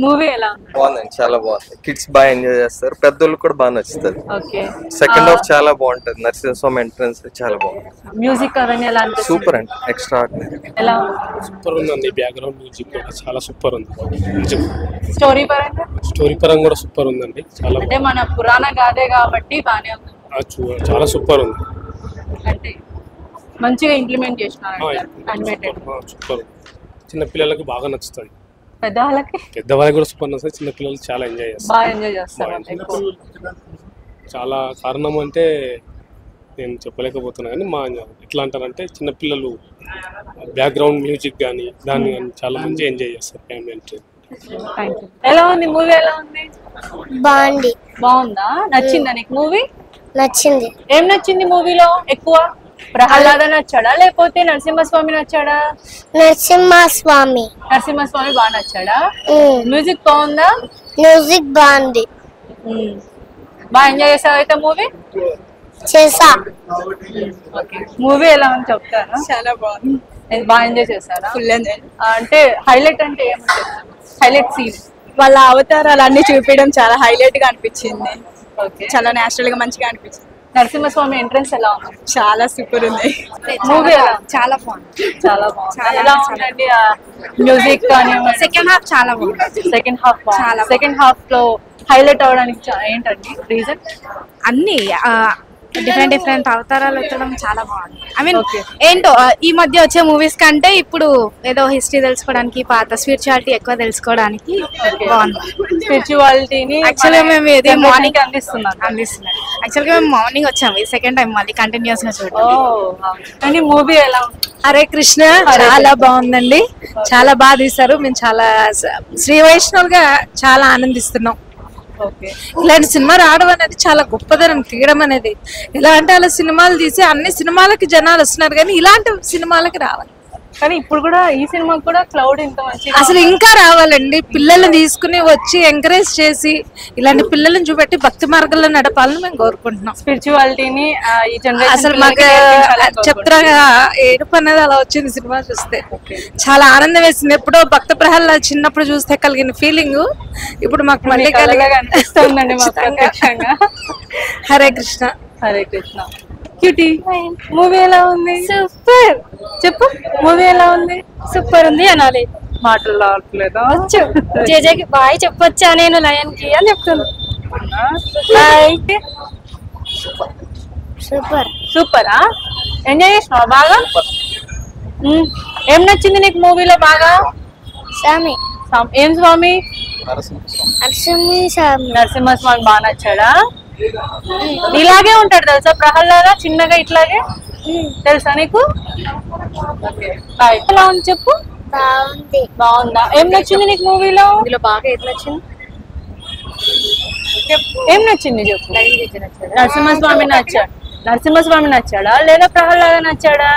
Movie ఎలా ఉంది? బాగుందండి, చాలా బాగుంది. కిడ్స్ బాగా ఎంజాయ్ చేస్తారు, పెద్దోళ్ళు కూడా బాగా నచ్చుతుంది. ఓకే. సెకండ్ హాఫ్ చాలా బాగుంటది, నరసింహస్వామి ఎంట్రన్స్ చాలా బాగుంది. మ్యూజిక్ అవన్నీ ఎలా అనిపిస్తుంది? సూపర్ అండి, ఎక్స్ట్రా ఆర్డినరీ. ఎలా ఉంది? సూపర్ ఉందండి. బ్యాక్గ్రౌండ్ మ్యూజిక్ కూడా చాలా సూపర్ ఉంది. స్టోరీ పరంగా? స్టోరీ పరంగా కూడా సూపర్ ఉందండి. చాలా అంటే మన పురాణ గాథే కాబట్టి బానే ఉంది. చాలా సూపర్ ఉంది. అంటే మంచిగా ఇంప్లిమెంట్ చేసినారు అనిమేటెడ్. సూపర్ ఉంది. చిన్న పిల్లలకి బాగా నచ్చుతుంది. పెద్దవాళ్ళకి పెద్దవాళ్ళకి కూడా సూపర్ నచ్చుతుంది. చిన్న పిల్లలు చాలా ఎంజాయ్ చేస్తారు. బాగా ఎంజాయ్ చేస్తారు. చాలా కారణం అంటే నేను చెప్పలేకపోతున్నా కానీ ఎట్లా అంటారంటే చిన్నపిల్లలు బ్యాక్గ్రౌండ్ మ్యూజిక్ కానీ దాన్ని కానీ చాలా మంచిగా ఎంజాయ్ చేస్తారు ఫ్యామిలీ. ఎలా ఉంది మూవీ? ఎలా ఉంది? బాగుంది. బాగుందా? నచ్చిందా నీకు మూవీ? నచ్చింది. ఏం నచ్చింది మూవీలో ఎక్కువ? ప్రహ్లాద నచ్చాడా లేకపోతే నరసింహస్వామి నచ్చాడా? నరసింహస్వామి. నరసింహస్వామి బాగా నచ్చాడా? మ్యూజిక్ బాగుందా? మ్యూజిక్ బాగుంది. బాగా ఎంజాయ్ చేసావు అయితే మూవీ? చేసా. మూవీ ఎలా ఉంది చెప్తారా? చాలా బాగుంది. బాగా ఎంజాయ్ చేశారా? Full enjoy. అంటే హైలైట్ అంటే ఏమంటారు? హైలైట్ సీన్ వాళ్ళ అవతారాలు అన్ని చూపించడం చాలా హైలైట్ గా అనిపించింది. ఓకే. చాలా నేచురల్ గా మంచిగా అనిపించింది. నరసింహస్వామి ఎంట్రన్స్ ఎలా ఉంది? చాలా సూపర్ ఉంది. మూవీ చాలా బాగుంది. చాలా బాగుంది. ఎలా ఉందండి మ్యూజిక్ కానీ? సెకండ్ హాఫ్ చాలా బాగుంది. సెకండ్ హాఫ్ చాలా సెకండ్ హాఫ్ లో హైలైట్ అవడానికి ఏంటండి రీజన్? అన్ని డిఫరెంట్ అవతారాలు ఎత్తడం చాలా బాగుంది. I mean Okay. ఏంటో ఈ మధ్య వచ్చే మూవీస్ కంటే ఇప్పుడు ఏదో హిస్టరీ తెలుసుకోవడానికి, పాత స్పిరిచువాలిటీ ఎక్కువ తెలుసుకోవడానికి బాగుంది. స్పిరిచువాలిటీని యాక్చువల్గా మేము ఇది మార్నింగ్ అందిస్తున్నాం. యాక్చువల్గా మేము మార్నింగ్ వచ్చాము. ఈ సెకండ్ టైం మళ్ళీ కంటిన్యూస్ గా చూడండి. కానీ మూవీ ఎలా ఉంది? హరే కృష్ణ చాలా బాగుందండి. చాలా బాగా తీశారు. మేము చాలా శ్రీ వైష్ణవులుగా చాలా ఆనందిస్తున్నాం. ఓకే. ఇలాంటి సినిమా రావడం అనేది చాలా గొప్పదనం. తీయడం అనేది ఎలా అంటే అలా సినిమాలు తీసి అన్ని సినిమాలకి జనాలు వస్తున్నారు కానీ ఇలాంటి సినిమాలకి రావాలి. కానీ ఇప్పుడు కూడా ఈ సినిమాకి కూడా క్లౌడ్ ఇంత మంచి అసలు ఇంకా రావాలండి. పిల్లల్ని తీసుకుని వచ్చి ఎంకరేజ్ చేసి ఇలాంటి పిల్లల్ని చూపెట్టి భక్తి మార్గంలో నడపాలని మేము కోరుకుంటున్నాం. స్పిరిచువాలిటీని ఈ జనరేషన్ అసలు మాకు చెప్తారా ఏడుపు అనేది అలా వచ్చింది సినిమా చూస్తే. చాలా ఆనందం వేసింది. ఎప్పుడో భక్త ప్రహ్లాద్ చిన్నప్పుడు చూస్తే కలిగిన ఫీలింగ్ ఇప్పుడు మాకు మళ్ళీ అనిపిస్తుందండి మాకు ప్రత్యక్షంగా. హరే కృష్ణ. హరే కృష్ణ. క్యూటీ మూవీ ఎలా ఉంది? సూపర్. చెప్పు మూవీ ఎలా ఉంది? సూపర్ ఉంది అనాలి. మాటలు రావట్లేదా? జేజేకి బాయ్ చెప్పొచ్చా నేను లయన్ కి అని చెప్తున్నా. సూపర్. సూపరా? ఎంజాయ్ చేసినావా బాగా? ఏం నచ్చింది నీకు మూవీలో బాగా? స్వామి. ఏం స్వామి? నరసింహస్వామి. నరసింహస్వామి బాగా నచ్చాడా? ఇలాగే ఉంటాడు తెలుసా ప్రహ్లాద, చిన్నగా ఇట్లాగే తెలుసా నీకు? ఎలా ఉంది చెప్పు? బాగుంది. బాగుందా? ఏం నచ్చింది నీకు మూవీలో? ఇందులో బాగా ఏది నచ్చింది? ఏం నచ్చింది చెప్పు. నరసింహస్వామి నచ్చాడు. నరసింహస్వామి నచ్చాడా లేదా ప్రహ్లాద నచ్చాడా?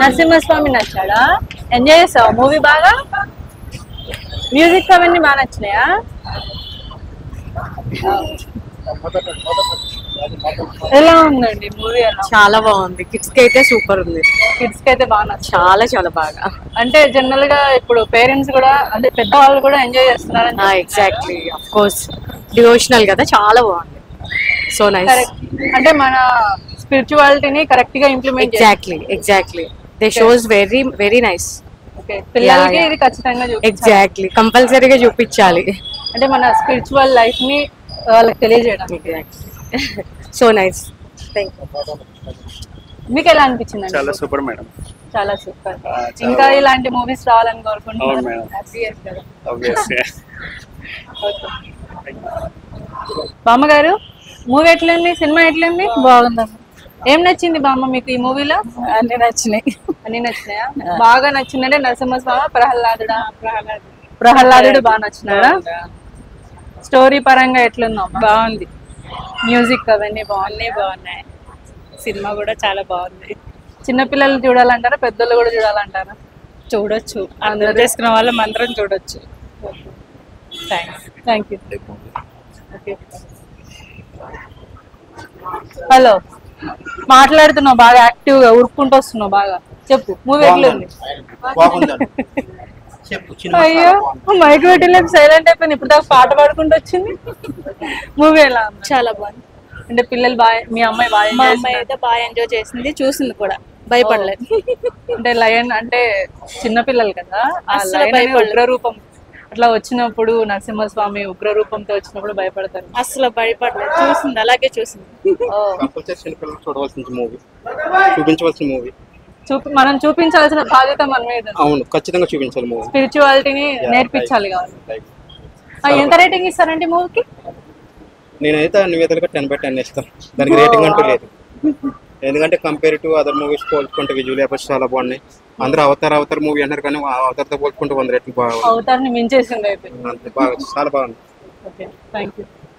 నరసింహస్వామి నచ్చాడా? ఎంజాయ్ చేస్తావా మూవీ బాగా? మ్యూజిక్ అవన్నీ బాగా నచ్చినాయా? ఎలా ఉందండి మూవీ? చాలా బాగుంది. కిడ్స్ కి అయితే సూపర్ ఉంది. కిడ్స్ కి అయితే బాగా నచ్చింది. చాలా చాలా బాగా. అంటే జనరల్ గా ఇప్పుడు పేరెంట్స్ కూడా అంటే పెద్దవాళ్ళు కూడా ఎంజాయ్ చేస్తున్నారు. ఎగ్జాక్ట్లీ, ఆఫ్ కోర్స్ డివోషనల్ కదా, చాలా బాగుంది. So nice. అంటే మన స్పిరిచువాలిటీని కరెక్ట్ గా implement exactly they shows very very nice. పిల్లలకి ఇది ఖచ్చితంగా ఎగ్జాక్ట్లీ కంపల్సరీగా చూపించాలి. అంటే మన స్పిరిచువల్ లైఫ్ ని వాళ్ళకి తెలియజేయడం. So nice. మీకు ఎలా అనిపించింది? చాలా సూపర్ మేడం. చాలా సూపర్. ఇంకా ఇలాంటి మూవీస్ రావాలని కోరుకుంటున్నాను. బామ్మగారు మూవీ ఎట్లుంది? సినిమా ఎట్లుంది? బాగుంది. ఏం నచ్చింది బామ్మ మీకు ఈ మూవీలో? అన్ని నచ్చినాయి. అన్ని నచ్చినాయా? బాగా నచ్చిందంటే నరసింహస్వామి, ప్రహ్లాదుడా? ప్రహ్లాదుడు బాగా నచ్చినాడా? స్టోరీ పరంగా ఎట్లుందా? బాగుంది. మ్యూజిక్ అవన్నీ బాగున్నాయి. సినిమా కూడా చాలా బాగుంది. చిన్నపిల్లలు చూడాలంటారా పెద్దలు కూడా చూడాలంటారా? చూడొచ్చు. అందరూ చేసుకున్న వాళ్ళం అందరం చూడొచ్చు. Thank you. హలో, మాట్లాడుతున్నావు బాగా యాక్టివ్ గా, ఉరుక్కుంటూ వస్తున్నావు బాగా. చెప్పు మూవీ ఎట్లుంది? అయ్యో మైక్ పెట్టలేం సైలెంట్ అయిపోయింది. ఇప్పుడు దాకా పాట పాడుకుంటూ వచ్చింది. మూవీ ఎలా ఉంది? చాలా బాగుంది. అంటే పిల్లలు బాగా, మీ అమ్మాయి బాగా మా enjoy అమ్మాయి చేసిందా? అయితే బాగా ఎంజాయ్ చేసింది, చూసింది కూడా, భయపడలేదు. అంటే లయన్ అంటే చిన్న పిల్లలు కదా, ఆ అస్సలు లయన్ అనే భయపడలేదు. ఉగ్రరూపం అట్లా వచ్చినప్పుడు, నరసింహస్వామి ఉగ్రరూపంతో వచ్చినప్పుడు భయపడతారు. అసలు భయపడలేదు, చూసింది, అలాగే చూసింది. కంపల్సరీ చిన్నపిల్లలకు చూడవలసిన మూవీ, చూపించవలసిన మూవీ. మనం చూపించాల్సిన బాధ్యత మన మీద. అవును, ఖచ్చితంగా చూపించాలి మూవీ. స్పిరిచువాలిటీని నేర్పించాలి కాబట్టి. ఎంత రేటింగ్ ఇస్తారండి మూవీకి? నేనైతే అన్ని విధాలుగా 10/10 ఇస్తాను. దానికి రేటింగ్ అంటూ లేదు. ఎందుకంటే కంపేర్ టు అదర్ మూవీస్ పోల్చుకుంటే విజువల్ ఎఫెక్ట్స్ చాలా బాగున్నాయి. అందరూ అవతార్ మూవీ అన్నారు, కానీ అవతార్తో పోల్చుకుంటే 100 రెట్లు బాగా అవతార్ని మించేసింది అయితే. బాగా చాలా బాగుంది. Okay, thank you.